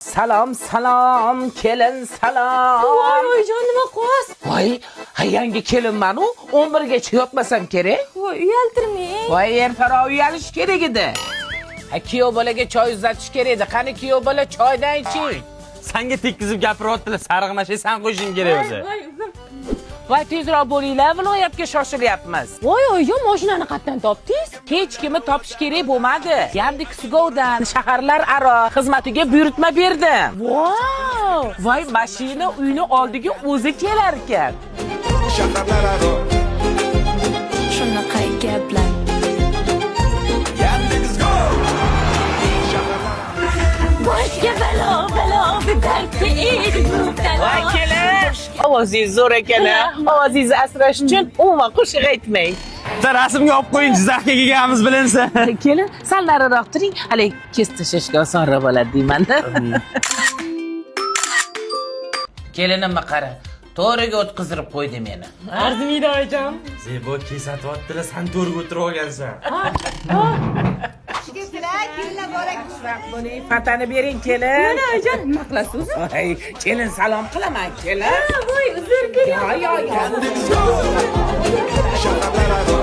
Salom, salom, kelin salom. Voy, oyijon, nima qos? Voy, yangi kelinman-u, 11 gacha yotmasam kerak. Voy, uyaltirmang. Voy, ertaroq uyalish kerak edi. Kuyov bolaga choy uzatish kerak edi. Qani kuyov bola choydan iching. Senga tekkizib gapiryaptilar, sarig'nash san qo'shing kerak o'zi. Voy, uzr. Voy, tezroq bo'linglar, viloyatga shoshilyapmiz. Voy, oyijon, mashinani qayerdan topdingiz? Hech kimni topish kerak bo'lmadi. Yandex.Go'dan shaharlararo xizmatiga buyurtma berdim. Wow! Voy, mashina uyni oldiga o'zi kelar ekan. Shaharlararo Shunaqa gaplar. Yandex.Go Boshga balo, bidarki Voy, kelin. Ovozingiz zo'r ekan. Ovozingizni asrash uchun umuman qo'shiq aytmang. Rasmga olib qo'ying, Jizzaxga kelganimiz bilinsa. Kelin, sal nariroq turing. Hali kesib tashlashga osonroq bo'ladi deyman-da. Kelinimni qara. To'riga o'tkazib qo'ydi meni. Arzimaydi oyijon. Zebo kesatyaptilar, sen to'rga o'tirib olgansan. Fatani bering, kelin. Mana oyijon, nima qilasiz? Voy, kelin salom qilaman, kelin. Voy, uzr keling. Yo. Shaharlararo